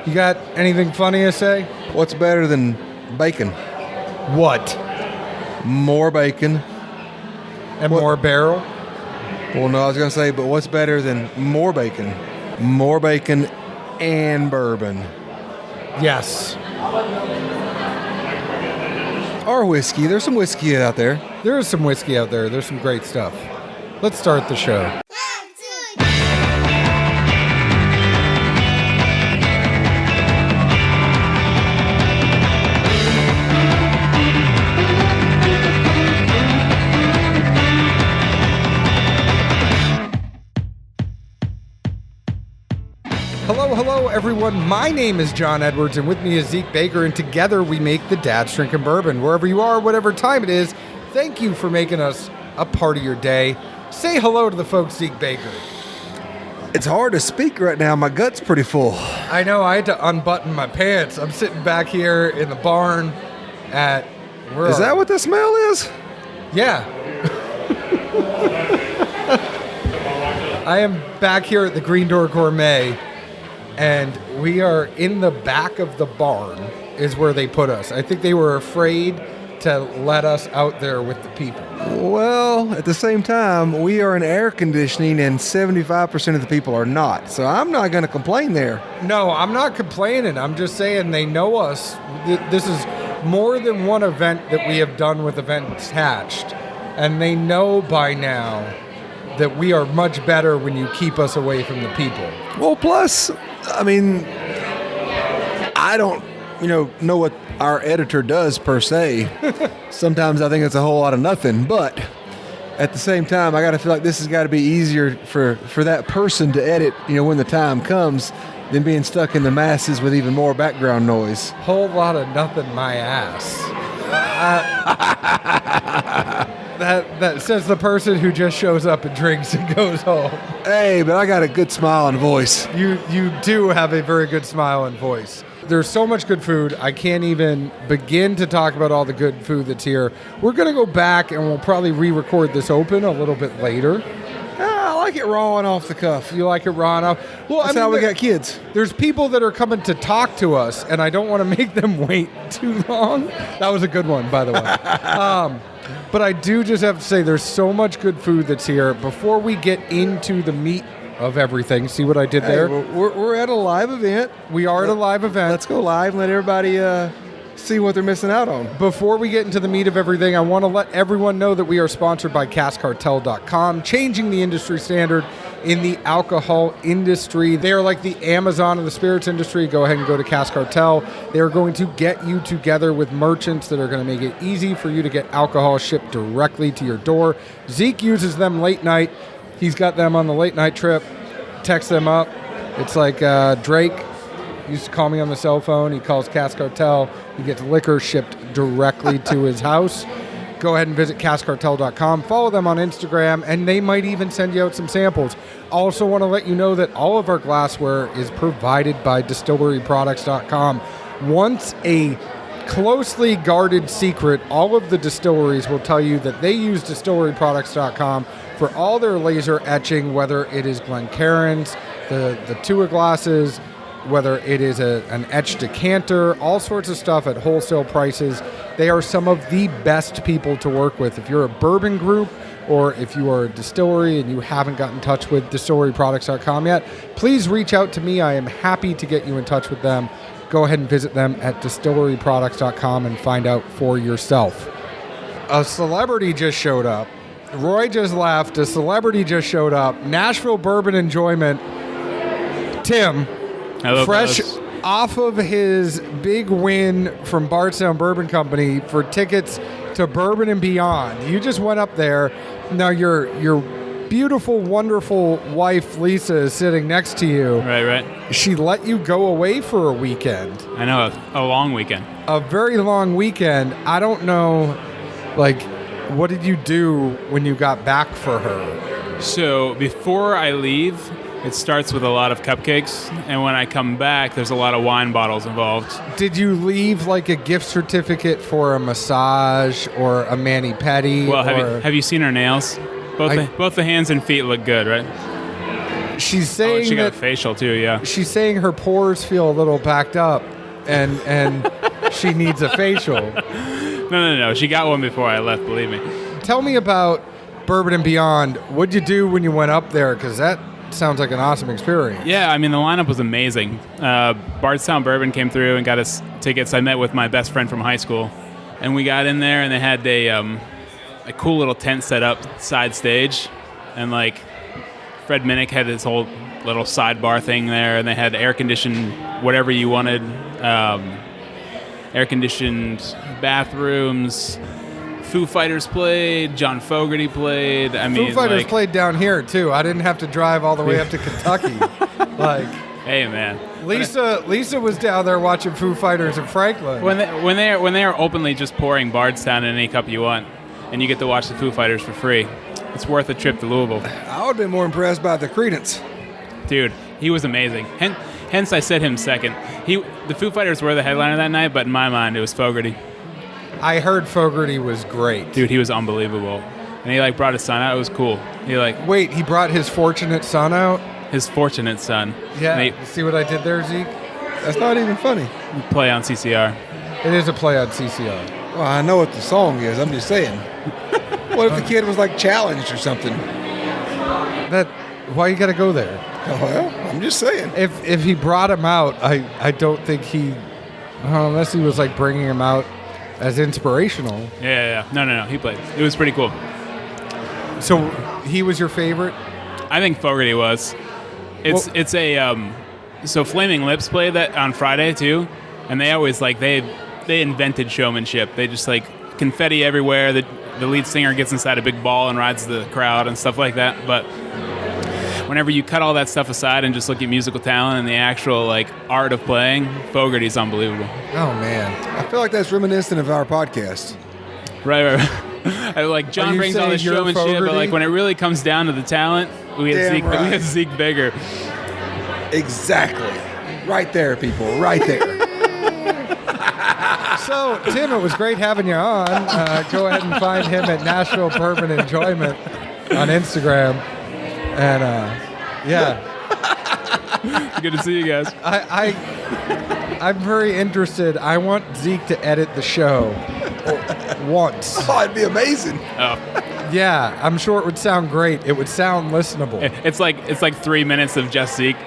You got anything funny to say? What's better than bacon? What? More bacon. And more barrel? Well, no, I was going to say, but what's better than more bacon? More bacon and bourbon. Yes. Or whiskey. There's some whiskey out there. There is some whiskey out there. There's some great stuff. Let's start the show. Hello, everyone. My name is John Edwards, and with me is Zeke Baker, and together we make the Dad's Drinking Bourbon. Wherever you are, whatever time it is, thank you for making us a part of your day. Say hello to the folks, Zeke Baker. It's hard to speak right now. My gut's pretty full. I know. I had to unbutton my pants. I'm sitting back here in the barn at... Is that what the smell is? Yeah. I am back here at the Green Door Gourmet, and we are in the back of the barn is where they put us. I think they were afraid to let us out there with the people. Well, at the same time, we are in air conditioning and 75% of the people are not. So I'm not going to complain there. No, I'm not complaining. I'm just saying they know us. This is more than one event that we have done with Events Hatched. And they know by now that we are much better when you keep us away from the people. Well, plus, I mean, I don't, know what our editor does per se. Sometimes I think it's a whole lot of nothing, but at the same time, I got to feel like this has got to be easier for that person to edit, when the time comes, than being stuck in the masses with even more background noise. Whole lot of nothing, my ass. That says the person who just shows up and drinks and goes home. Hey, but I got a good smile and voice. You do have a very good smile and voice. There's so much good food. I can't even begin to talk about all the good food that's here. We're going to go back and we'll probably re-record this open a little bit later. I like it raw and off the cuff. You like it raw and off? Well, that's how we got kids. There's people that are coming to talk to us, and I don't want to make them wait too long. That was a good one, by the way. But I do just have to say there's so much good food that's here. Before we get into the meat of everything, see what I did there? We're at a live event. We are at a live event. Let's go live and let everybody see what they're missing out on. Before we get into the meat of everything, I want to let everyone know that we are sponsored by CaskCartel.com, changing the industry standard in the alcohol industry. They are like the Amazon of the spirits industry. Go ahead and go to Cask Cartel. They are going to get you together with merchants that are going to make it easy for you to get alcohol shipped directly to your door. Zeke uses them late night. He's got them on the late night trip. Text them up. It's like Drake used to call me on the cell phone. He calls Cask Cartel. He gets liquor shipped directly to his house. Go ahead and visit CaskCartel.com. Follow them on Instagram, and they might even send you out some samples. Also want to let you know that all of our glassware is provided by DistilleryProducts.com. Once a closely guarded secret, all of the distilleries will tell you that they use DistilleryProducts.com for all their laser etching, whether it is Glencairn's, the Tua glasses, whether it is an etched decanter, all sorts of stuff at wholesale prices. They are some of the best people to work with. If you're a bourbon group or if you are a distillery and you haven't gotten in touch with DistilleryProducts.com yet, please reach out to me. I am happy to get you in touch with them. Go ahead and visit them at DistilleryProducts.com and find out for yourself. A celebrity just showed up. Roy just left. A celebrity just showed up. Nashville Bourbon Enjoyment. Tim. Hello, fresh fellas. Off of his big win from Bardstown Bourbon Company for tickets to Bourbon and Beyond. You just went up there. Now your beautiful, wonderful wife, Lisa, is sitting next to you. Right. She let you go away for a weekend. I know, a long weekend. A very long weekend. I don't know, what did you do when you got back for her? So before I leave, it starts with a lot of cupcakes, and when I come back, there's a lot of wine bottles involved. Did you leave a gift certificate for a massage or a mani-pedi? Well, have you seen her nails? Both the hands and feet look good, right? She's saying she got a that facial too. Yeah. she's saying her pores feel a little backed up, and she needs a facial. No. She got one before I left. Believe me. Tell me about Bourbon and Beyond. What'd you do when you went up there? Because that sounds like an awesome experience. Yeah, I mean, the lineup was amazing. Bardstown Bourbon came through and got us tickets. I met with my best friend from high school, and we got in there, and they had a cool little tent set up side stage, and like Fred Minnick had his whole little sidebar thing there, and they had air-conditioned whatever you wanted, air-conditioned bathrooms. Foo Fighters played. John Fogerty played. Foo Fighters played down here too. I didn't have to drive all the way up to Kentucky. Like, hey man, Lisa was down there watching Foo Fighters in Franklin. When they are openly just pouring Bardstown in any cup you want, and you get to watch the Foo Fighters for free, it's worth a trip to Louisville. I would have been more impressed by the Creedence. Dude, he was amazing. Hence I said him second. The Foo Fighters were the headliner that night, but in my mind it was Fogerty. I heard Fogerty was great. Dude, he was unbelievable. And he brought his son out. It was cool. Wait, he brought his fortunate son out? His fortunate son. Yeah. See what I did there, Zeke? That's not even funny. Play on CCR. It is a play on CCR. Well, I know what the song is. I'm just saying. What if the kid was challenged or something? Why you got to go there? Well, I'm just saying. If he brought him out, I don't think unless he was bringing him out as inspirational. Yeah. No. He played. It was pretty cool. So he was your favorite? I think Fogerty was. So Flaming Lips played that on Friday too, and they always they invented showmanship. They just confetti everywhere. The lead singer gets inside a big ball and rides the crowd and stuff like that. But whenever you cut all that stuff aside and just look at musical talent and the actual art of playing, Fogerty's unbelievable. Oh man, I feel like that's reminiscent of our podcast. Right. John brings all this showmanship, but when it really comes down to the talent, we had Zeke bigger. Exactly. Right there, people. Right there. So, Tim, it was great having you on. Go ahead and find him at Nashville Bourbon Enjoyment on Instagram. And, yeah. Good to see you guys. I'm very interested. I want Zeke to edit the show once. Oh, it'd be amazing. Oh. Yeah, I'm sure it would sound great. It would sound listenable. It's like 3 minutes of just Zeke.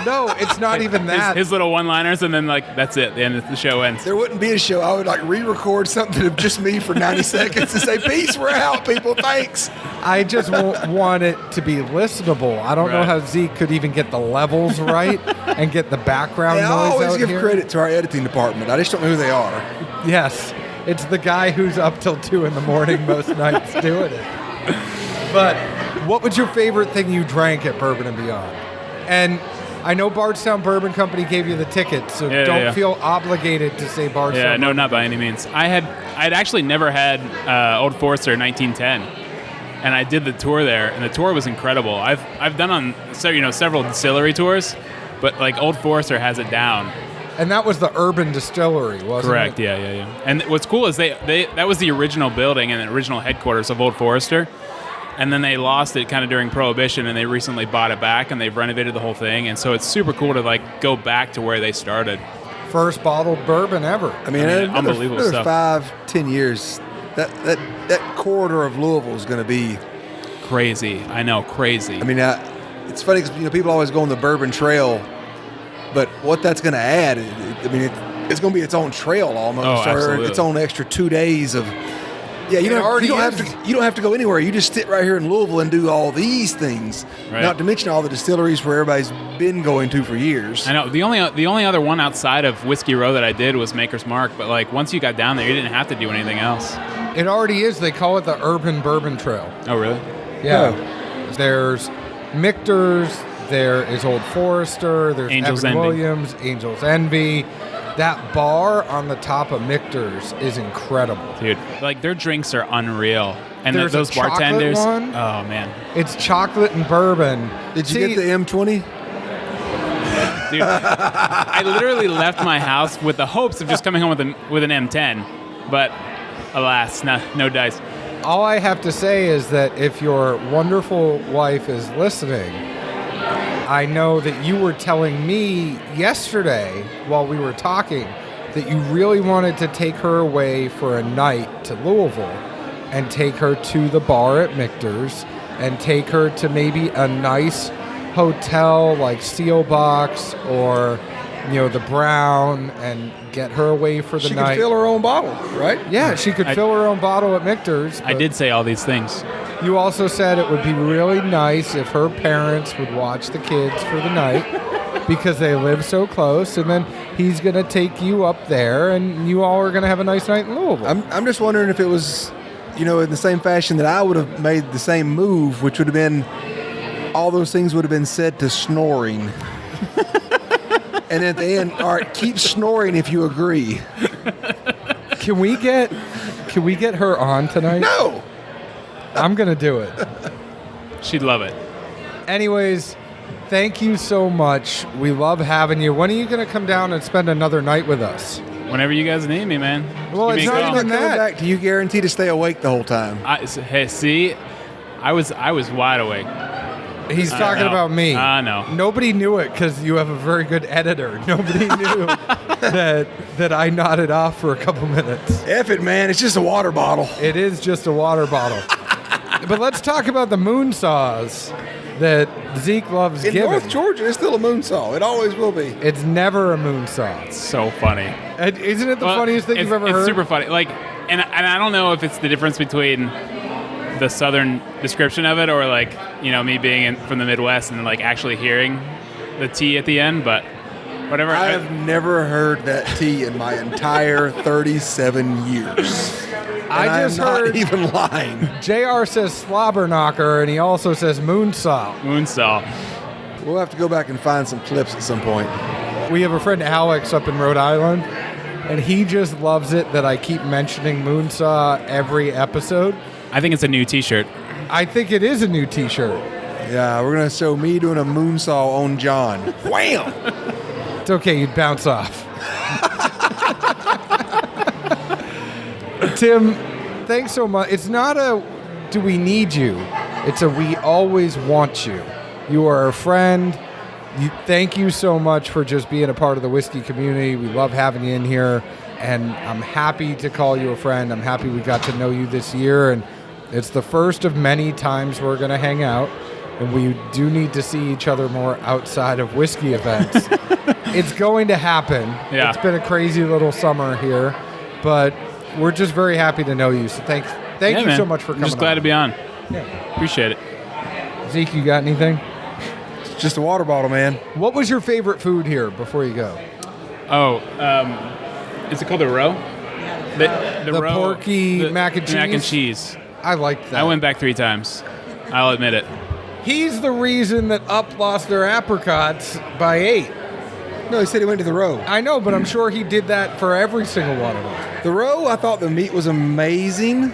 No, it's not even that. His little one-liners, and then that's it. The end of the show ends. There wouldn't be a show. I would re-record something of just me for 90 seconds and say, "Peace, we're out, people. Thanks." I just want it to be listenable. I don't know how Zeke could even get the levels right and get the background noise out here. I always give credit to our editing department. I just don't know who they are. Yes, it's the guy who's up till 2 in the morning most nights doing it. But what was your favorite thing you drank at Bourbon and Beyond? And I know Bardstown Bourbon Company gave you the tickets, so don't feel obligated to say Bardstown. Yeah, no, not by any means. I'd actually never had Old Forester 1910, and I did the tour there, and the tour was incredible. I've done on several distillery tours, but Old Forester has it down. And that was the urban distillery, wasn't Correct, it? Yeah. And what's cool is that was the original building and the original headquarters of Old Forester. And then they lost it kind of during Prohibition, and they recently bought it back, and they've renovated the whole thing. And so it's super cool to go back to where they started. First bottled bourbon ever. I mean unbelievable stuff. 5-10 years, that corridor of Louisville is going to be crazy. I know, crazy. I mean, it's funny because people always go on the Bourbon Trail, but what that's going to add, it's going to be its own trail almost, or its own extra 2 days of. Yeah, you don't have to go anywhere. You just sit right here in Louisville and do all these things. Right. Not to mention all the distilleries where everybody's been going to for years. I know. The only other one outside of Whiskey Row that I did was Maker's Mark, but once you got down there, you didn't have to do anything else. It already is. They call it the Urban Bourbon Trail. Oh, really? Yeah. Oh. There's Michter's, there is Old Forester, there's Evan Williams, Angel's Envy. That bar on the top of Michter's is incredible. Dude, their drinks are unreal. And there's those bartenders. One. Oh, man. It's chocolate and bourbon. Did you get the M20? Dude, I literally left my house with the hopes of just coming home with an M10. But alas, no dice. All I have to say is that if your wonderful wife is listening, I know that you were telling me yesterday while we were talking that you really wanted to take her away for a night to Louisville and take her to the bar at Michter's and take her to maybe a nice hotel like Steel Box or, the Brown and get her away for the night. She could fill her own bottle, right? Yeah, she could fill her own bottle at Michter's. I did say all these things. You also said it would be really nice if her parents would watch the kids for the night because they live so close, and then he's going to take you up there, and you all are going to have a nice night in Louisville. I'm just wondering if it was, in the same fashion that I would have made the same move, which would have been all those things would have been said to snoring. And at the end, all right, keep snoring if you agree. Can we get her on tonight? No! I'm going to do it. She'd love it. Anyways, thank you so much. We love having you. When are you going to come down and spend another night with us? Whenever you guys need me, man. Well, Give it's me a not call. even Coming that. back, do you guarantee to stay awake the whole time? Hey, see, I was wide awake. He's talking know. about me. I know. Nobody knew it because you have a very good editor. Nobody knew that I nodded off for a couple minutes. F it, man. It's just a water bottle. It is just a water bottle. But let's talk about the moon saws that Zeke loves In giving. North Georgia, it's still a moon saw. It always will be. It's never a moon saw. So funny. Isn't it the funniest thing you've ever heard? It's super funny. Like, and I don't know if it's the difference between the southern description of it or like, me being from the Midwest and like actually hearing the T at the end, but whatever. I have never heard that T in my entire 37 years. I just I'm heard not even lying. JR says slobber knocker, and he also says moon saw. Moonsaw. We'll have to go back and find some clips at some point. We have a friend Alex up in Rhode Island, and he just loves it that I keep mentioning moonsaw every episode. I think it's a new T-shirt. I think it is a new T-shirt. Yeah, we're going to show me doing a moon saw on John. Wham! It's okay, you'd bounce off. Tim, thanks so much. It's not a do we need you, it's a we always want you. You are a friend. Thank you so much for just being a part of the whiskey community. We love having you in here, and I'm happy to call you a friend. I'm happy we got to know you this year, and it's the first of many times we're going to hang out, and we do need to see each other more outside of whiskey events. It's going to happen. Yeah. It's been a crazy little summer here, but we're just very happy to know you. So thank you man. so much for coming I'm just glad to be on. Yeah. Appreciate it. Zeke, you got anything? It's just a water bottle, man. What was your favorite food here before you go? Oh, is it called the roe? The The roe, porky mac and cheese? Mac and cheese. I liked that. I went back 3 times. I'll admit it. He's the reason that Up lost their apricots by 8. No, he said he went to the row. I know, but I'm sure he did that for every single one of them. The row, I thought the meat was amazing,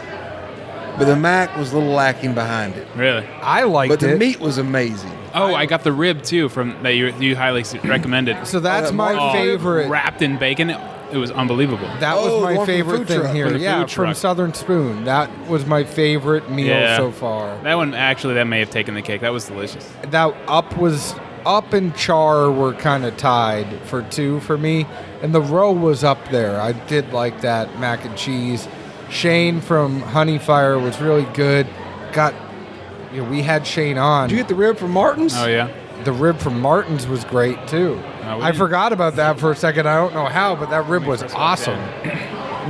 but the mac was a little lacking behind it. Really? I liked But the it. meat was amazing. Oh, I got the rib too from that you highly recommended. So that's that my Martin favorite. Wrapped in bacon. It was unbelievable. That was Oh, the my one from the favorite food thing truck. here. From the Yeah, food from truck. Southern Spoon. That was my favorite meal so far. That one actually that may have taken the cake. That was delicious. That Up and Char were kind of tied for 2 for me, and the row was up there. I did like that mac and cheese. Shane from Honey Fire was really good. We had Shane on. Did you get the rib from Martin's? Oh yeah. The rib from Martin's was great too. I forgot about that for a second. I don't know how, but that rib was awesome.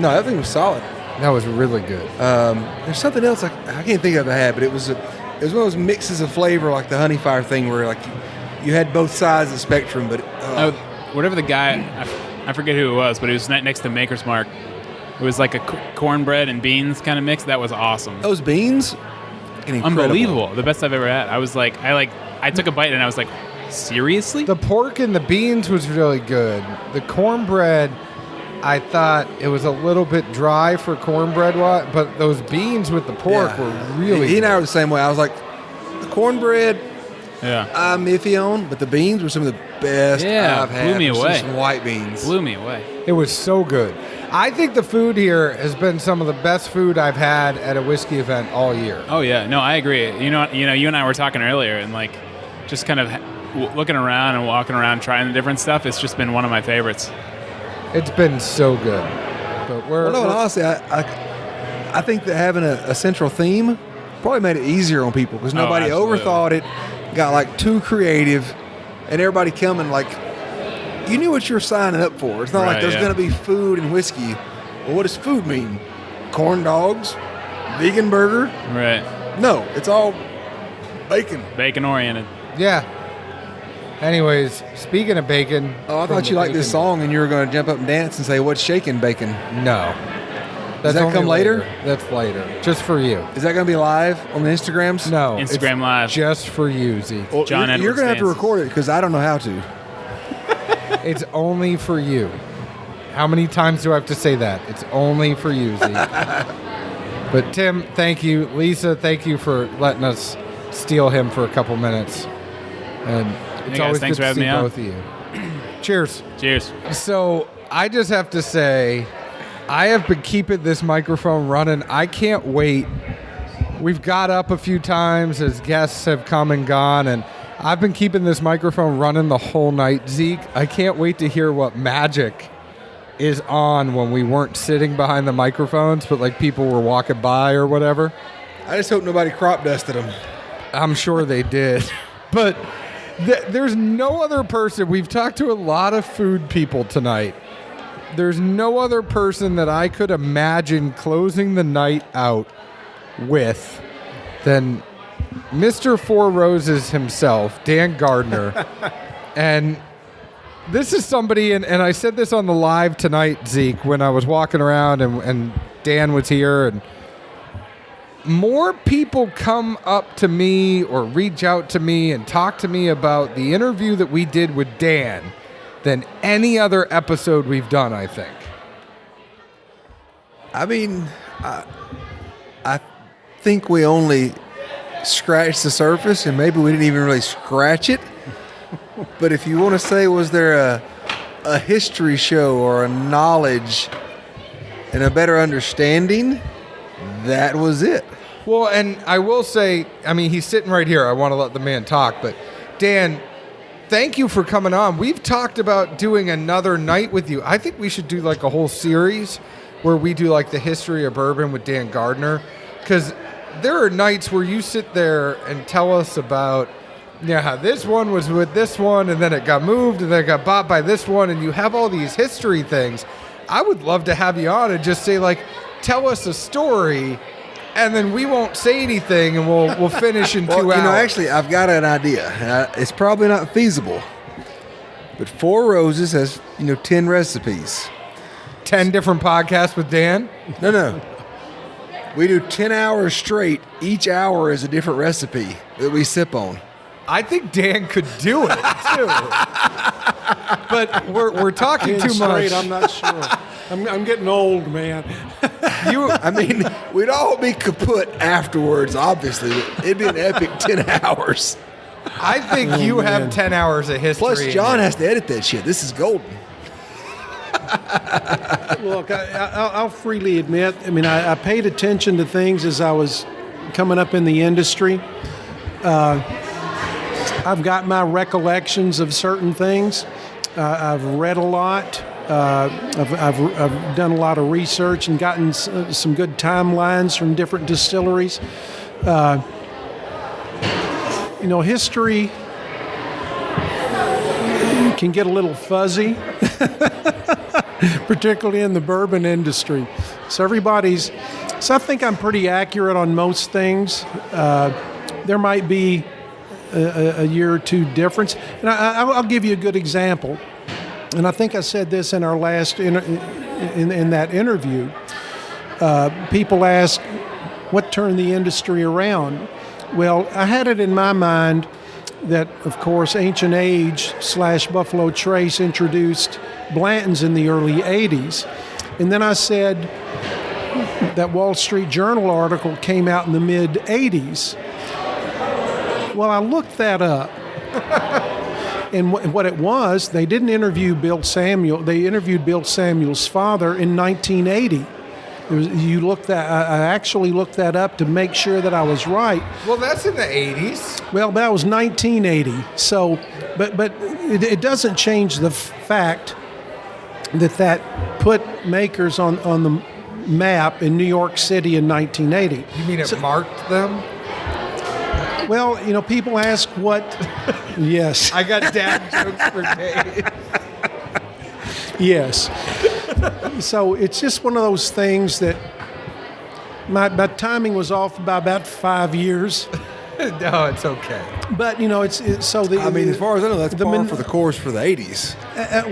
No, that thing was solid. That was really good. There's something else I can't think of I had, but it was one of those mixes of flavor like the Honey Fire thing where like you had both sides of the spectrum, but Whatever the guy, I forget who it was, but it was next to Maker's Mark. It was like a cornbread and beans kind of mix. That was awesome. those beans, Unbelievable. The best I've ever had. I took a bite and I was like, seriously? The pork and the beans was really good. The cornbread, I thought it was a little bit dry for cornbread, but those beans with the pork were really He and I good. were the same way. I was like, the cornbread, Yeah. I'm iffy on, but the beans were some of the best Yeah, I've had. blew me It was away. Some white beans. Blew me away. It was so good. I think the food here has been some of the best food I've had at a whiskey event all year. Oh yeah, no, I agree. You know, you and I were talking earlier, and like, just kind of looking around and walking around trying the different stuff, it's just been one of my favorites. It's been so good. But honestly, I think that having a central theme probably made it easier on people because nobody overthought it, got like too creative, and everybody coming like you knew what you were signing up for. It's not like there's going to be food and whiskey. Well, what does food mean? Corn dogs, vegan burger? Right. No, it's all bacon. Bacon oriented. Yeah. Anyways, speaking of bacon. Oh, I thought you liked this song and you were going to jump up and dance and say, "What's shaking bacon?" No. Does that come later? That's later. Just for you. Is that going to be live on the Instagrams? No. Instagram Live. Just for you, Zeke. Well, you're going to have to record it because I don't know how to. It's only for you. How many times do I have to say that? It's only for you, Zeke. But Tim, thank you. Lisa, thank you for letting us steal him for a couple minutes. And it's always good to see both of you. Cheers. Cheers. So I just have to say, I have been keeping this microphone running. I can't wait. We've got up a few times as guests have come and gone, and I've been keeping this microphone running the whole night. Zeke, I can't wait to hear what magic is on when we weren't sitting behind the microphones, but like people were walking by or whatever. I just hope nobody crop dusted them. I'm sure they did. But there's no other person. We've talked to a lot of food people tonight. There's no other person that I could imagine closing the night out with than Mr. Four Roses himself, Dan Gardner. And this is somebody, and I said this on the live tonight, Zeke, when I was walking around and Dan was here, and more people come up to me or reach out to me and talk to me about the interview that we did with Dan than any other episode we've done, I think. I mean, I think we only scratched the surface, and maybe we didn't even really scratch it. But if you want to say, was there a history show or a knowledge and a better understanding, that was it. Well, and I will say, I mean, he's sitting right here. I want to let the man talk. But, Dan, thank you for coming on. We've talked about doing another night with you. I think we should do like a whole series where we do like the history of bourbon with Dan Gardner. Because there are nights where you sit there and tell us about, how this one was with this one, and then it got moved, and then it got bought by this one, and you have all these history things. I would love to have you on and just say, like, tell us a story, and then we won't say anything, and we'll finish in 2 hours. Actually, I've got an idea. It's probably not feasible, but Four Roses has, 10 recipes. 10 different podcasts with Dan? No. We do 10 hours straight. Each hour is a different recipe that we sip on. I think Dan could do it, too. But we're talking too much. I'm not sure. I'm getting old, man. We'd all be kaput afterwards, obviously. It'd be an epic 10 hours. I think you have 10 hours of history. Plus, John has to edit that shit. This is golden. Look, I'll freely admit, I paid attention to things as I was coming up in the industry. I've got my recollections of certain things. I've read a lot. I've done a lot of research and gotten some good timelines from different distilleries. History can get a little fuzzy, particularly in the bourbon industry. So I think I'm pretty accurate on most things. There might be a year or two difference. And I'll give you a good example. And I think I said this in our last in that interview. People ask, what turned the industry around? Well, I had it in my mind that, of course, Ancient Age / Buffalo Trace introduced Blanton's in the early 80s. And then I said that Wall Street Journal article came out in the mid-80s. Well, I looked that up, and what it was, they didn't interview Bill Samuel. They interviewed Bill Samuel's father in 1980, You look that I actually looked that up to make sure that I was right. Well, that's in the 80s. Well, that was 1980. So, but it doesn't change the fact that put Makers on the map in New York City in 1980. You mean it marked them? Well, people ask what. Yes. I got dad jokes for days. Yes. So it's just one of those things that my timing was off by about 5 years. No, it's okay. But it's so the. I mean, as far as I know, that's par min- for the course for the 80s.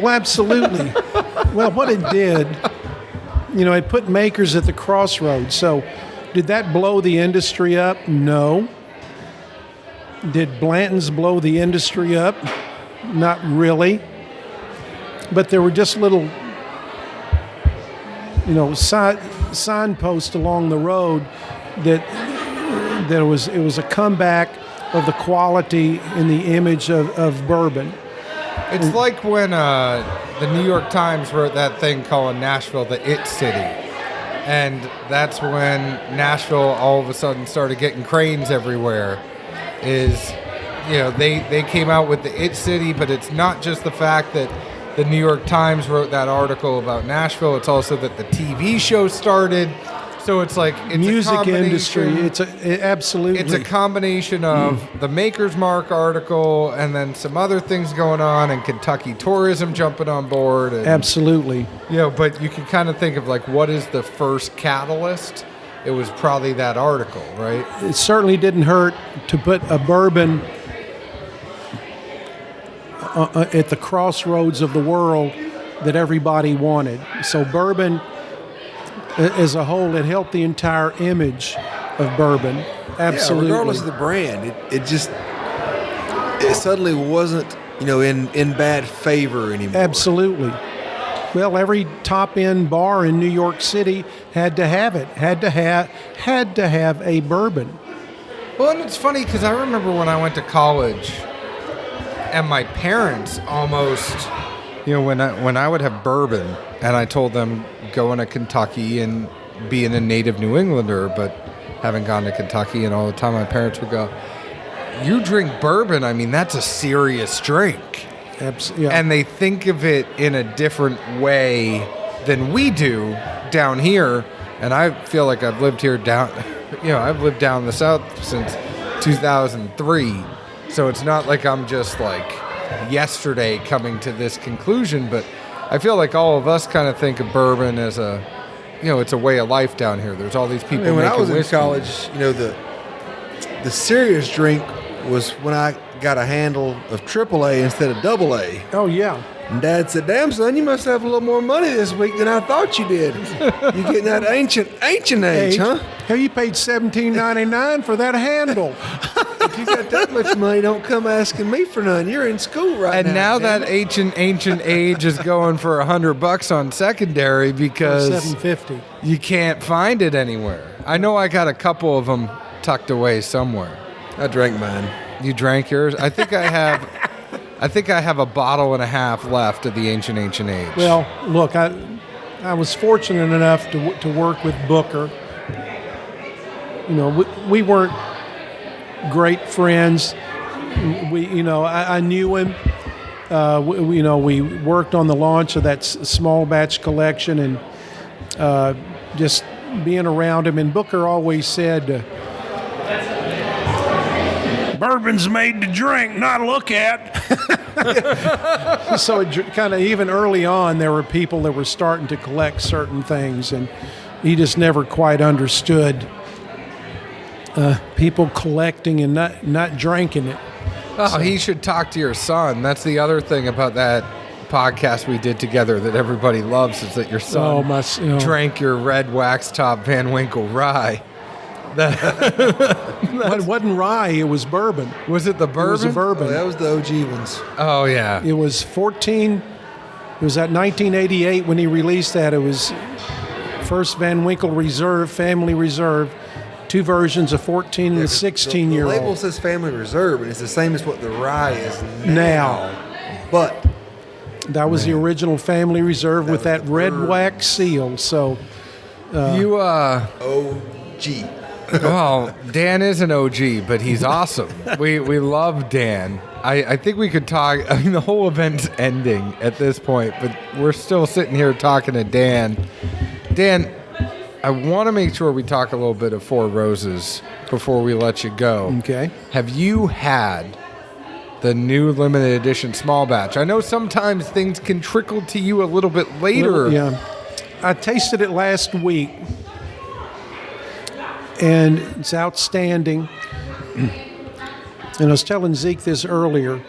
Well, absolutely. Well, what it did, it put Makers at the crossroads. So, did that blow the industry up? No. Did Blanton's blow the industry up? Not really. But there were just little, signposts along the road that it was a comeback of the quality and the image of bourbon. It's like when the New York Times wrote that thing calling Nashville the It City. And that's when Nashville all of a sudden started getting cranes everywhere. They came out with the It City, but it's not just the fact that the New York Times wrote that article about Nashville. It's also that the TV show started. So it's like it's music a industry. Absolutely. It's a combination of the Maker's Mark article and then some other things going on, and Kentucky tourism jumping on board. And, absolutely. But you can kind of think of like what is the first catalyst? It was probably that article, right? It certainly didn't hurt to put a bourbon at the crossroads of the world that everybody wanted. So bourbon, as a whole, it helped the entire image of bourbon. Absolutely. Yeah, regardless of the brand, it suddenly wasn't in bad favor anymore. Absolutely. Well, every top-end bar in New York City had to have it. Had to have a bourbon. Well, and it's funny because I remember when I went to college, and my parents almost, when I would have bourbon, and I told them going to Kentucky and being a native New Englander, but having gone to Kentucky, and all the time my parents would go, "You drink bourbon? I mean, that's a serious drink." Yeah. And they think of it in a different way than we do down here. And I feel like I've lived here I've lived down the South since 2003. So it's not like I'm just like yesterday coming to this conclusion, but I feel like all of us kind of think of bourbon as it's a way of life down here. There's all these people making when I was whiskey. in college, the serious drink was when I got a handle of AAA instead of AA. Oh, yeah. And Dad said, "Damn, son, you must have a little more money this week than I thought you did. You getting that ancient age, huh? Hell, you paid $17.99 for that handle." If you got that much money, don't come asking me for none. You're in school right now. And now that ancient age is going for $100 on secondary because $7.50. you can't find it anywhere. I know I got a couple of them tucked away somewhere. I drank mine. You drank yours? I think I have a bottle and a half left of the ancient age. Well, look, I was fortunate enough to work with Booker. We weren't great friends. I knew him. We worked on the launch of that small batch collection, and just being around him. And Booker always said, "Bourbon's made to drink, not look at." So it kind of, even early on, there were people that were starting to collect certain things, and he just never quite understood people collecting and not drinking it. Oh, he should talk to your son. That's the other thing about that podcast we did together that everybody loves, is that your son drank your red wax top Van Winkle rye. It wasn't rye, it was bourbon. Was it the bourbon? It was a bourbon. Oh, that was the OG ones. Oh, yeah. It was 14. It was at 1988 when he released that. It was first Van Winkle Reserve, Family Reserve, two versions of 14 and a 16-year-old. The label says Family Reserve, and it's the same as what the rye is now. But that was the original Family Reserve with that red wax seal. So You OG. well, Dan is an OG, but he's awesome. We love Dan. I think we could talk. I mean, the whole event's ending at this point, but we're still sitting here talking to Dan. Dan, I want to make sure we talk a little bit of Four Roses before we let you go. Okay. Have you had the new limited edition small batch? I know sometimes things can trickle to you a little bit later. Yeah. I tasted it last week, and it's outstanding. And I was telling Zeke this earlier.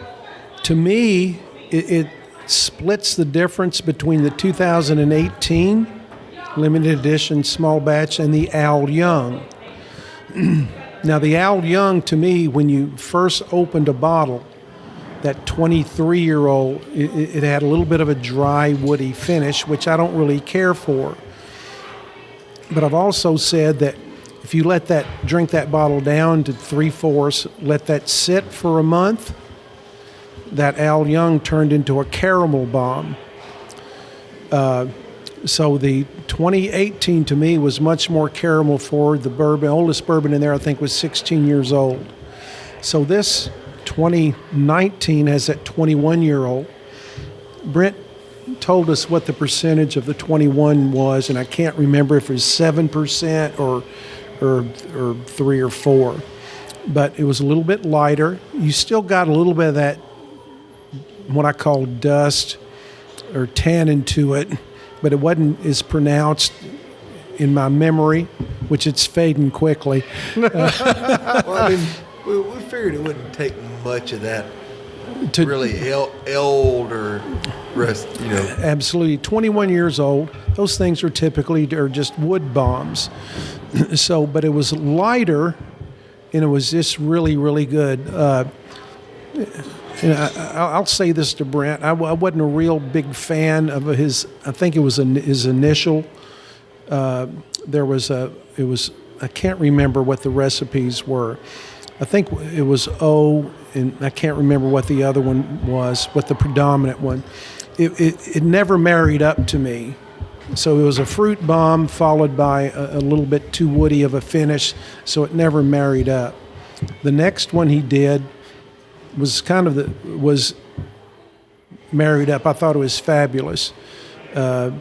To me, it splits the difference between the 2018 limited edition small batch and the Al Young. Now, the Al Young, to me, when you first opened a bottle, that 23-year-old, it had a little bit of a dry, woody finish, which I don't really care for. But I've also said that if you drink that bottle down to 3/4, let that sit for a month, that Al Young turned into a caramel bomb. So the 2018 to me was much more caramel forward. The bourbon, oldest bourbon in there, I think, was 16 years old. So this 2019 has that 21-year-old. Brent told us what the percentage of the 21 was, and I can't remember if it was 7% or 3 or 4. But it was a little bit lighter. You still got a little bit of that, what I call dust or tannin to it, but it wasn't as pronounced in my memory, which it's fading quickly. Well, I mean, we figured it wouldn't take much of that to really old or rest, you know. Absolutely. 21 years old. Those things are typically just wood bombs. So, but it was lighter, and it was just really, really good. And I'll say this to Brent. I wasn't a real big fan of his. I think it was his initial. I can't remember what the recipes were. I think it was O, and I can't remember what the other one was, what the predominant one. It never married up to me. So it was a fruit bomb followed by a little bit too woody of a finish, so it never married up. The next one he did was was married up. I thought it was fabulous. The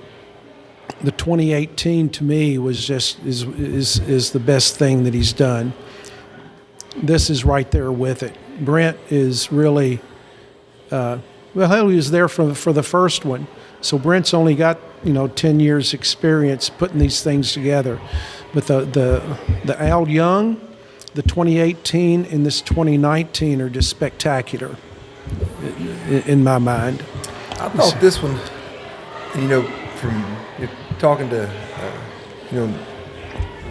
2018 to me was is the best thing that he's done. This is right there with it. Brent is really he was there for the first one. So Brent's only got 10 years experience putting these things together. But the Al Young, the 2018 and this 2019 are just spectacular in my mind. I thought this one, from talking to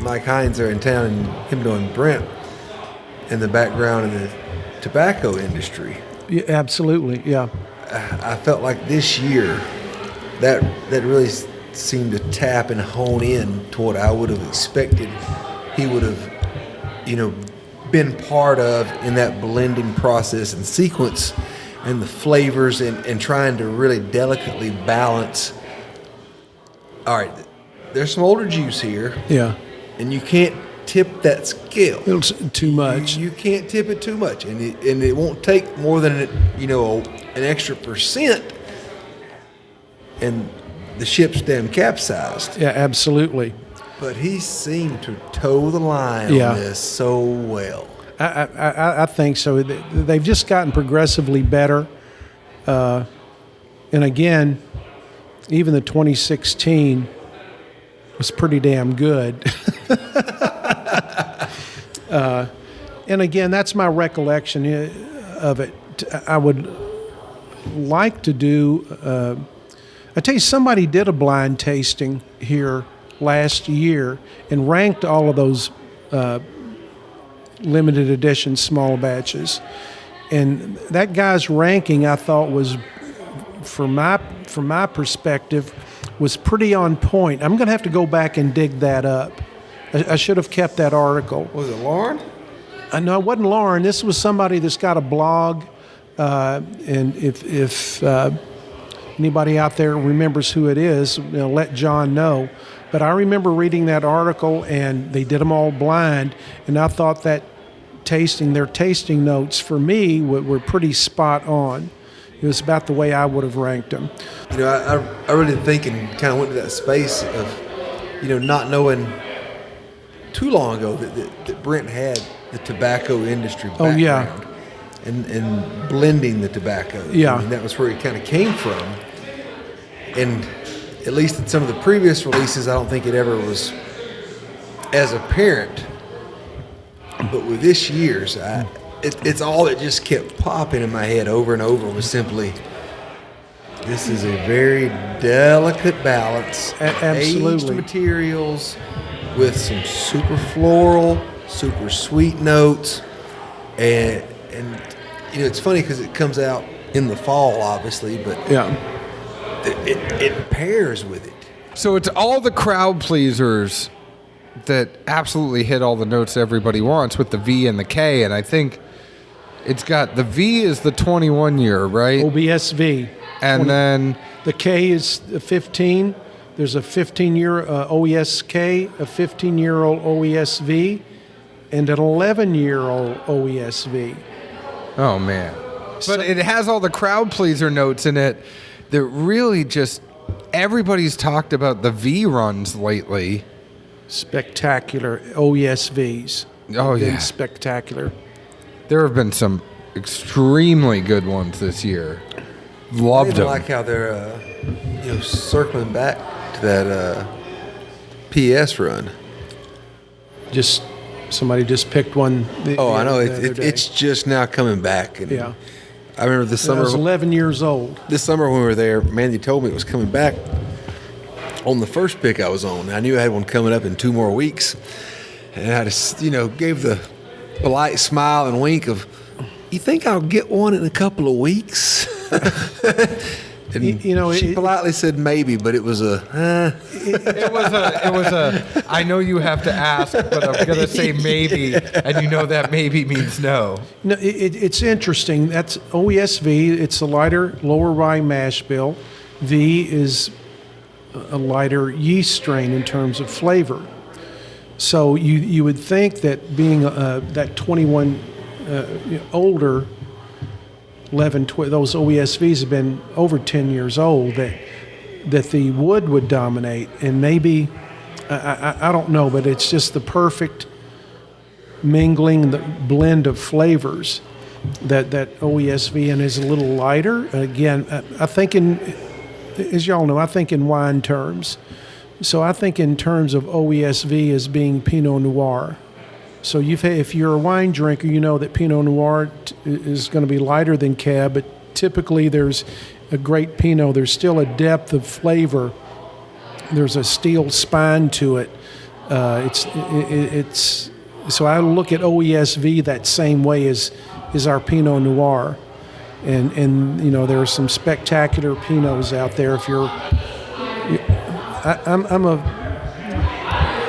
Mike Hines there in town and him doing Brent in the background of the tobacco industry. Yeah, absolutely, yeah. I felt like this year that really seemed to tap and hone in to what I would have expected he would have been part of in that blending process and sequence and the flavors and trying to really delicately balance. All right, there's some older juice here. Yeah. And you can't tip that scale. It's too much. You can't tip it too much. And it won't take more than an extra percent and the ship's damn capsized. Yeah, absolutely. But he seemed to toe the line on this so well. I think so. They've just gotten progressively better. And again, even the 2016 was pretty damn good. And again, that's my recollection of it. I would like to do... I tell you, somebody did a blind tasting here last year and ranked all of those limited edition small batches. And that guy's ranking, I thought, was, from my perspective, was pretty on point. I'm going to have to go back and dig that up. I should have kept that article. Was it Lauren? No, it wasn't Lauren. This was somebody that's got a blog. And if Anybody out there remembers who it is, let John know. But I remember reading that article, and they did them all blind, and I thought that their tasting notes for me were pretty spot on. It was about the way I would have ranked them. I really think and kind of went to that space of, not knowing too long ago that Brent had the tobacco industry background. Oh, yeah. And blending the tobacco. Yeah. I mean, that was where it kind of came from. And at least in some of the previous releases, I don't think it ever was as apparent. But with this year's, it's all that just kept popping in my head over and over was simply, this is a very delicate balance. Absolutely. Aged materials with some super floral, super sweet notes. And it's funny because it comes out in the fall, obviously, but yeah, it pairs with it. So it's all the crowd pleasers that absolutely hit all the notes everybody wants with the V and the K, and I think it's got the V is the 21 year, right? OBSV. And then the K is 15. There's a 15-year OESK, a 15-year-old OESV, and an 11-year-old OESV. Oh, man. But it has all the crowd pleaser notes in it that really just everybody's talked about the V runs lately. Spectacular OESVs. Oh, They've yeah. been spectacular. There have been some extremely good ones this year. Loved I them. like how they're circling back to that PS run. Somebody just picked one. I know. the other day. It's just now coming back. And Yeah. I remember this I summer. was 11 years old. This summer when we were there, Mandy told me it was coming back on the first pick I was on. I knew I had one coming up in 2 more weeks. And I just, gave the polite smile and wink of, you think I'll get one in a couple of weeks? And she politely said maybe, but it was a, It was a. I know you have to ask, but I'm gonna say maybe, and that maybe means no. No, it's interesting. That's OESV. It's a lighter, lower rye mash bill. V is a lighter yeast strain in terms of flavor. So you would think that being that 21 older, 11, those OESVs have been over 10 years old, that the wood would dominate, and maybe I don't know, but it's just the perfect mingling, the blend of flavors that OESV and is a little lighter. Again, I think as y'all know, I think in wine terms. So I think in terms of OESV as being Pinot Noir. So if you're a wine drinker, you know that Pinot Noir is going to be lighter than Cab, but typically there's a great Pinot. There's still a depth of flavor. There's a steel spine to it. So I look at OESV that same way as our Pinot Noir, and there are some spectacular Pinots out there.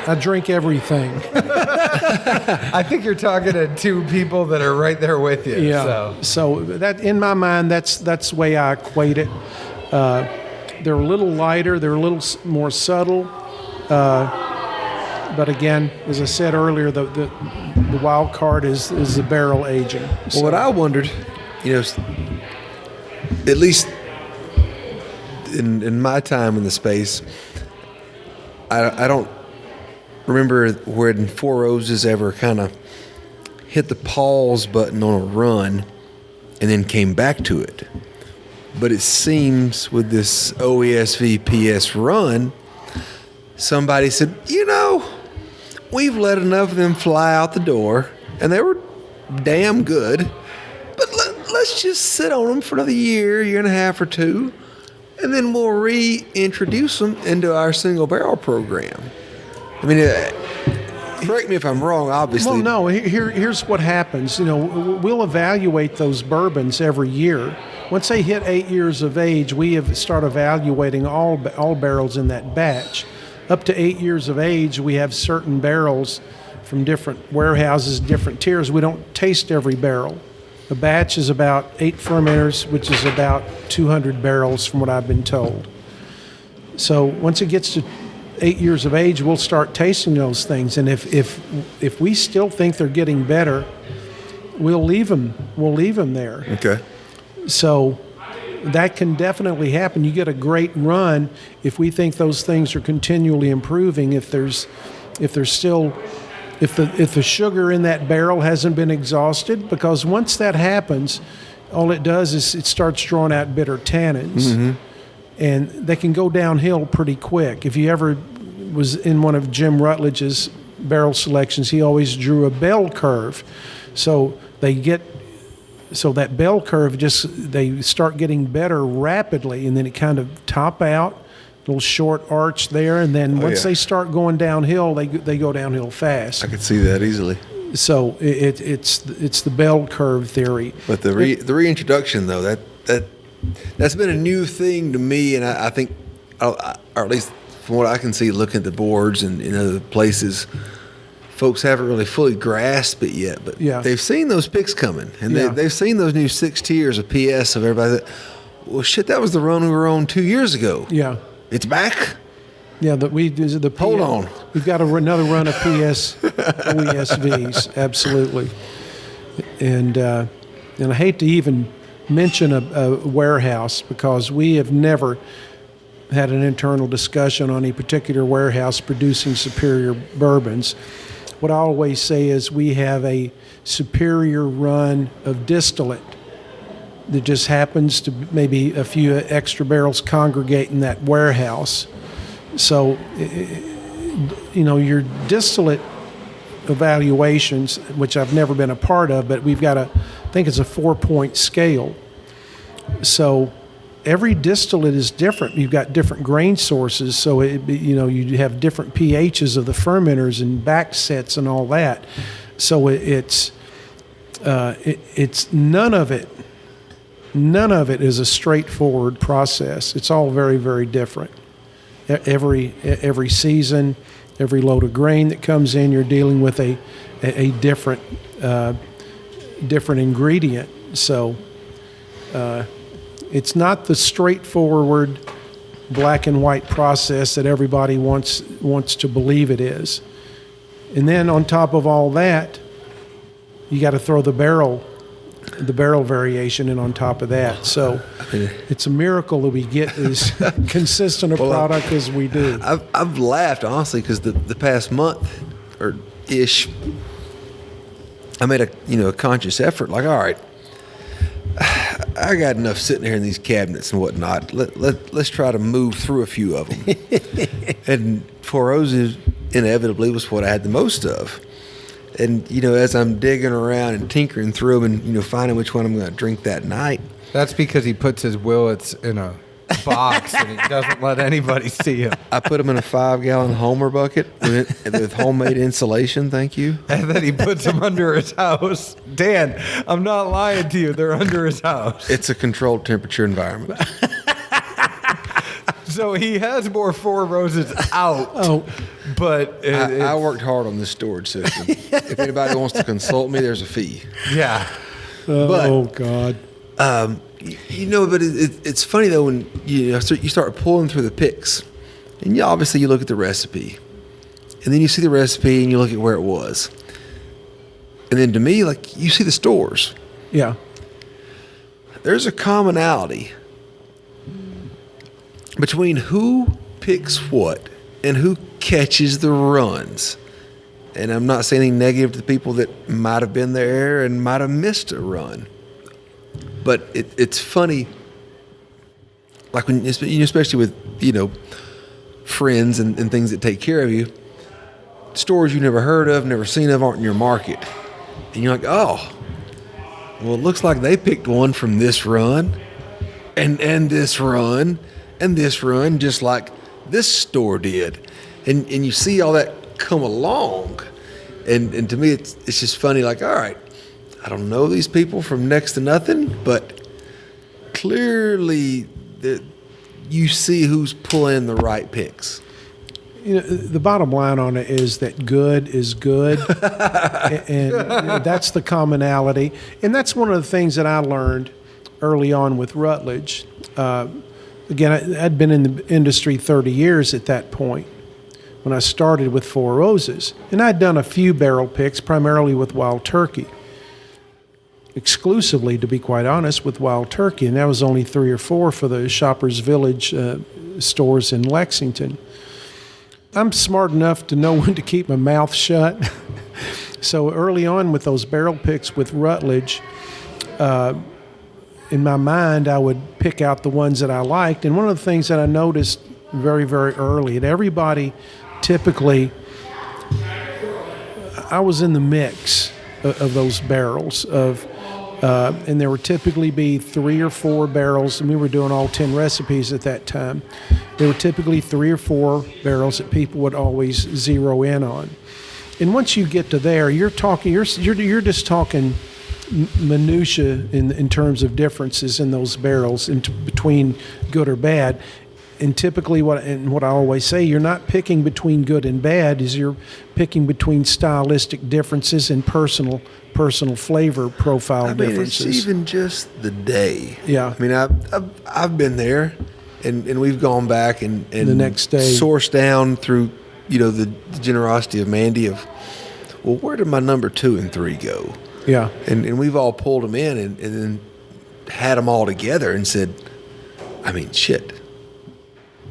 I drink everything. I think you're talking to 2 people that are right there with you. Yeah. So that, in my mind, that's the way I equate it. They're a little lighter. They're a little more subtle. But again, as I said earlier, the wild card is the barrel aging. Well, what I wondered, at least in my time in the space, I don't remember when Four Roses ever kind of hit the pause button on a run and then came back to it. But it seems with this OESV PS run, somebody said, we've let enough of them fly out the door, and they were damn good, but let's just sit on them for another year and a half or 2, and then we'll reintroduce them into our single barrel program. I mean, correct me if I'm wrong, obviously. Well, no, here's what happens. We'll evaluate those bourbons every year. Once they hit 8 years of age, we have started evaluating all barrels in that batch. Up to 8 years of age, we have certain barrels from different warehouses, different tiers. We don't taste every barrel. A batch is about 8 fermenters, which is about 200 barrels from what I've been told. So once it gets to 8 years of age, we'll start tasting those things. And if we still think they're getting better, we'll leave them there. Okay. So that can definitely happen. You get a great run if we think those things are continually improving. If the sugar in that barrel hasn't been exhausted, because once that happens, all it does is it starts drawing out bitter tannins, and they can go downhill pretty quick. If you ever was in one of Jim Rutledge's barrel selections, he always drew a bell curve. So that bell curve, they start getting better rapidly, and then it kind of top out, little short arch there, and then once they start going downhill, they go downhill fast. I could see that easily. So it's the bell curve theory. But the reintroduction, though, that's been a new thing to me, and I think, or at least from what I can see, looking at the boards and in other places, folks haven't really fully grasped it yet. But they've seen those picks coming, and they've seen those new 6 tiers of PS of everybody. Well, shit, that was the run we were on 2 years ago. Yeah, it's back. Yeah, Hold on. We've got another run of PS OESVs, absolutely. And I hate to even mention a warehouse, because we have never had an internal discussion on a particular warehouse producing superior bourbons. What I always say is we have a superior run of distillate that just happens to maybe a few extra barrels congregate in that warehouse. So, your distillate evaluations, which I've never been a part of, but we've got I think it's a 4-point scale. So every distillate is different. You've got different grain sources, so you have different pHs of the fermenters and back sets and all that. So it's none of it is a straightforward process. It's all very, very different. Every season, every load of grain that comes in, you're dealing with a different ingredient. So it's not the straightforward black and white process that everybody wants to believe it is. And then on top of all that, you got to throw the barrel variation in on top of that. So it's a miracle that we get as consistent a product as we do. I've laughed, honestly, because the past month or ish, I made a conscious effort, like, all right, I got enough sitting here in these cabinets and whatnot. Let's try to move through a few of them. And Four Roses inevitably was what I had the most of. And, as I'm digging around and tinkering through them and, finding which one I'm going to drink that night. That's because he puts his Willets in a box and he doesn't let anybody see him. I put them in a 5-gallon Homer bucket with homemade insulation, thank you. And then he puts them under his house. Dan, I'm not lying to you. They're under his house. It's a controlled temperature environment. So he has more Four Roses out. But I worked hard on this storage system. If anybody wants to consult me, there's a fee. Yeah. God. But it's funny though when you start pulling through the picks, and obviously you look at the recipe, and then you see the recipe and you look at where it was, and then to me, like, you see the stores. Yeah. There's a commonality between who picks what and who catches the runs. And I'm not saying anything negative to the people that might have been there and might have missed a run. But it's funny, like when, especially with, friends and things that take care of you, stores you never heard of, never seen of, aren't in your market. And you're like, oh, well, it looks like they picked one from this run and this run and this run, just like this store did. And you see all that come along. And to me, it's just funny, like, all right, I don't know these people from next to nothing, but clearly you see who's pulling the right picks. The bottom line on it is that good is good, and that's the commonality. And that's one of the things that I learned early on with Rutledge. Again, I'd been in the industry 30 years at that point when I started with Four Roses. And I'd done a few barrel picks, primarily with Wild Turkey. Exclusively, to be quite honest, with Wild Turkey. And that was only 3 or 4 for the Shoppers Village stores in Lexington. I'm smart enough to know when to keep my mouth shut. So early on with those barrel picks with Rutledge, in my mind, I would pick out the ones that I liked. And one of the things that I noticed very, very early, and everybody typically, I was in the mix of those barrels and there would typically be 3 or 4 barrels, and we were doing all 10 recipes at that time. There were typically 3 or 4 barrels that people would always zero in on. And once you get to there, you're just talking minutia in terms of differences in those barrels between good or bad. And typically what I always say, you're not picking between good and bad, is you're picking between stylistic differences and personal flavor profile differences. It's even just the day. Yeah. I mean, I've been there, and we've gone back and the next day sourced down through the generosity of Mandy of, well, where did my number 2 and 3 go? Yeah. And we've all pulled them in and then had them all together and said, I mean, shit.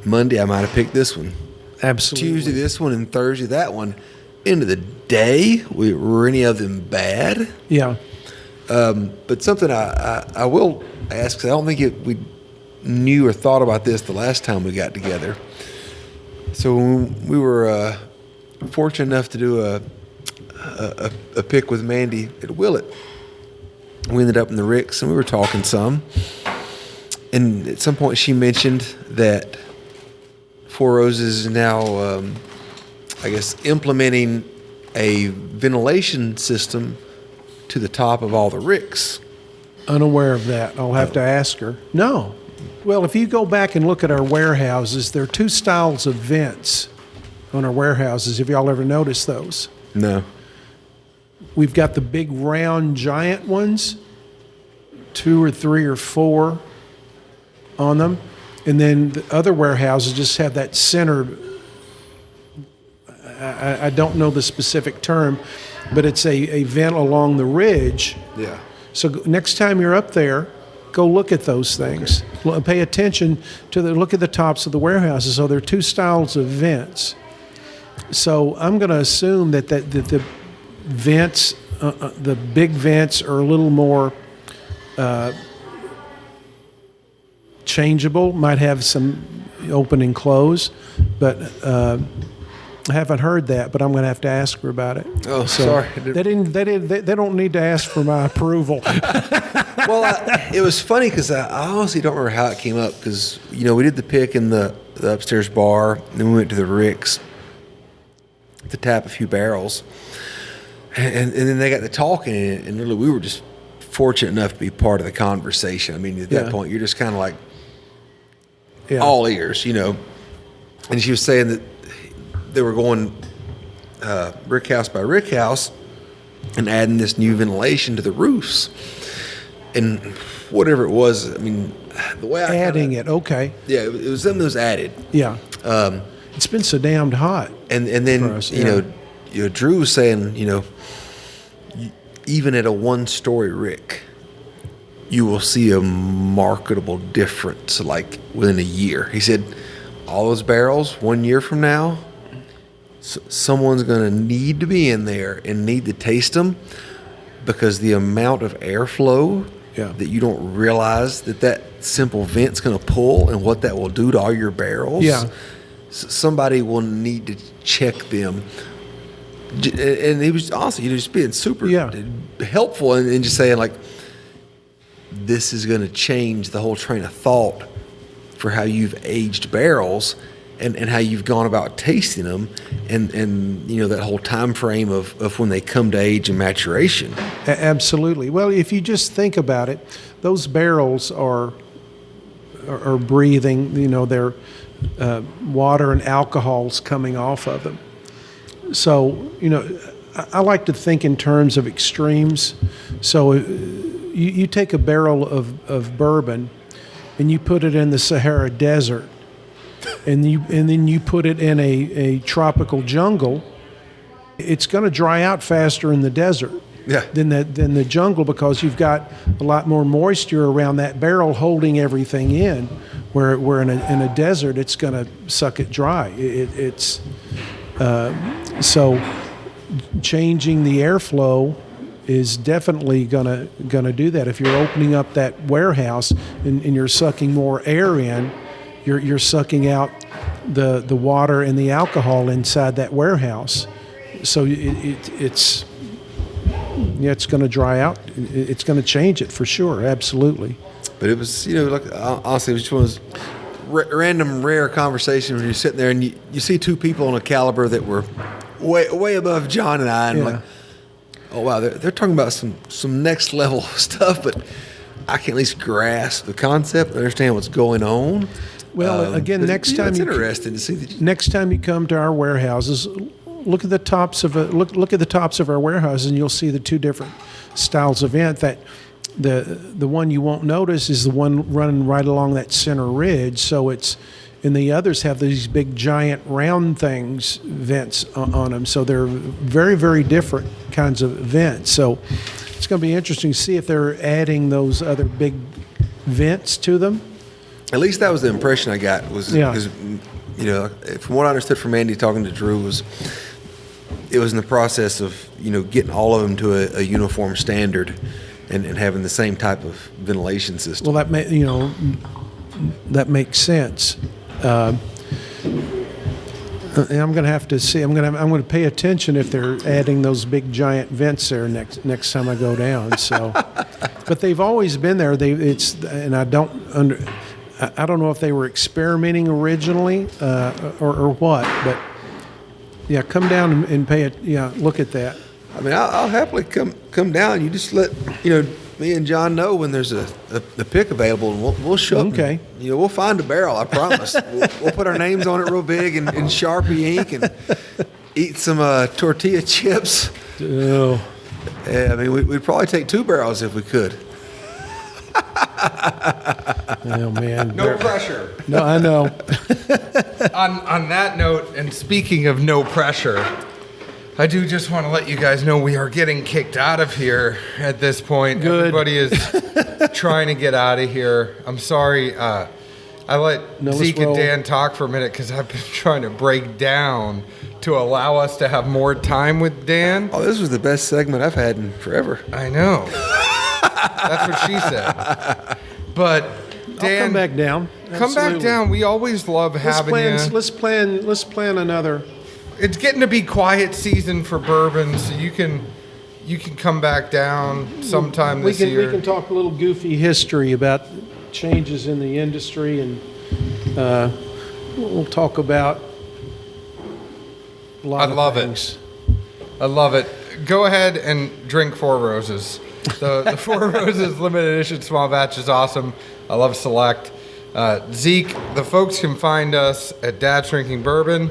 Monday I might have picked this one. Absolutely. Tuesday this one, and Thursday that one. End of the day, were any of them bad? Yeah. But something I will ask, because I don't think we knew or thought about this the last time we got together. So when we were fortunate enough to do a pick with Mandy at Willett, we ended up in the Ricks, and we were talking some. And at some point she mentioned that Four Roses is now, I guess, implementing a ventilation system to the top of all the Ricks. Unaware of that. I'll have to ask her. No. Well, if you go back and look at our warehouses, there are 2 styles of vents on our warehouses. Have y'all ever noticed those? No. We've got the big round giant ones, 2 or 3 or 4 on them. And then the other warehouses just have that center, I don't know the specific term, but it's a vent along the ridge. Yeah. So next time you're up there, go look at those things. Okay. Pay attention to look at the tops of the warehouses. So there are 2 styles of vents. So I'm going to assume that the vents, the big vents, are a little more changeable, might have some open and close, but I haven't heard that, but I'm going to have to ask her about it. Oh, so sorry. They don't need to ask for my approval. Well, it was funny because I honestly don't remember how it came up, because we did the pick in the upstairs bar, and then we went to the Ricks to tap a few barrels, and then they got to talking, and really we were just fortunate enough to be part of the conversation. I mean, at that point, you're just kind of like all ears, And she was saying that they were going brick house by brick house and adding this new ventilation to the roofs. And whatever it was, I mean, the way I adding it, okay. Yeah, it was something that was added. Yeah. It's been so damned hot. And then, us, Drew was saying, even at a 1-story rick, you will see a marketable difference, like within a year. He said, all those barrels, 1 year from now, someone's going to need to be in there and need to taste them, because the amount of airflow that you don't realize that simple vent's going to pull, and what that will do to all your barrels. Yeah. Somebody will need to check them. And he was also, just being super helpful and just saying, like, this is going to change the whole train of thought for how you've aged barrels and how you've gone about tasting them, and that whole time frame of when they come to age and maturation. Absolutely. Well, if you just think about it, those barrels are are breathing. Their water and alcohol's coming off of them. So, I like to think in terms of extremes. So you take a barrel of bourbon and you put it in the Sahara Desert, and then you put it in a tropical jungle. It's going to dry out faster in the desert than the jungle, because you've got a lot more moisture around that barrel holding everything in. Where in a desert, it's going to suck it dry. So changing the airflow is definitely gonna do that. If you're opening up that warehouse and you're sucking more air in, you're sucking out the water and the alcohol inside that warehouse. So it's going to dry out. It's going to change it for sure, absolutely. But it was, honestly, it was just one of those random, rare conversations when you're sitting there and you see two people on a caliber that were way above John and I, and like, oh wow, they're talking about some next level stuff, but I can at least grasp the concept, understand what's going on. Well, again, next time it's interesting to see. Next time you come to our warehouses, look at the tops of look at the tops of our warehouses, and you'll see the two different styles of vent. That the one you won't notice is the one running right along that center ridge. So and the others have these big giant round things, vents on them. So they're very, very different kinds of vents. So it's going to be interesting to see if they're adding those other big vents to them. At least that was the impression I got. Was because from what I understood from Andy talking to Drew, it was in the process of getting all of them to a uniform standard and having the same type of ventilation system. Well, that makes sense. And I'm going to have to see. I'm going to pay attention if they're adding those big giant vents there next time I go down. So, but they've always been there. And I don't know if they were experimenting originally or what. But yeah, come down and pay it. Yeah, look at that. I mean, I'll happily come down. You just let me and John know when there's a pick available, and we'll show up. Okay. And, we'll find a barrel. I promise. we'll put our names on it real big in Sharpie ink and eat some tortilla chips. Oh. Yeah, I mean, we'd probably take 2 barrels if we could. Oh man. No pressure. No, I know. On that note, and speaking of no pressure, I do just want to let you guys know we are getting kicked out of here at this point. Good. Everybody is trying to get out of here. I'm sorry. I let Zeke and Dan talk for a minute because I've been trying to break down to allow us to have more time with Dan. Oh, this was the best segment I've had in forever. I know. That's what she said. But Dan, I'll come back down. Come back down. We always love having you. Let's plan another. It's getting to be quiet season for bourbon, so you can come back down sometime this year. We can talk a little goofy history about changes in the industry, and we'll talk about a lot of things. I love it. Go ahead and drink Four Roses. The Four Roses limited edition small batch is awesome. I love Select. Zeke, the folks can find us at Dad's Drinking Bourbon,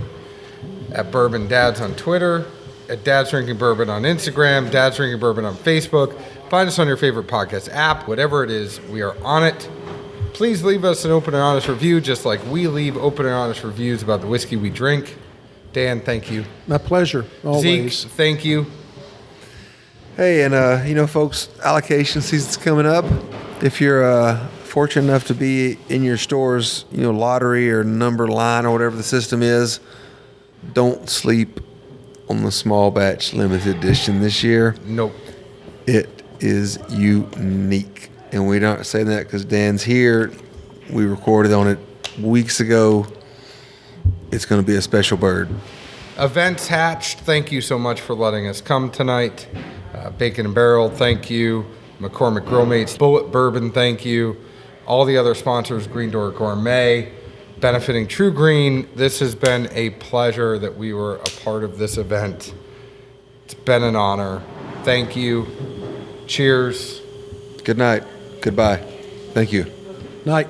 at Bourbon Dads on Twitter, at Dad's Drinking Bourbon on Instagram, Dad's Drinking Bourbon on Facebook. Find us on your favorite podcast app, whatever it is, we are on it. Please leave us an open and honest review, just like we leave open and honest reviews about the whiskey we drink. Dan, thank you. My pleasure, always. Zeke, thank you. Hey, and folks, allocation season's coming up. If you're fortunate enough to be in your store's, lottery or number line or whatever the system is, don't sleep on the small batch limited edition this year. Nope. It is unique. And we don't say that because Dan's here. We recorded on it weeks ago. It's going to be a special bird. Events Hatched, thank you so much for letting us come tonight. Bacon and Barrel, thank you. McCormick Grill Mates, Bullet Bourbon, thank you. All the other sponsors, Green Door Gourmet, benefiting True Green. This has been a pleasure that we were a part of this event. It's been an honor. Thank you. Cheers. Good night. Goodbye. Thank you. Night.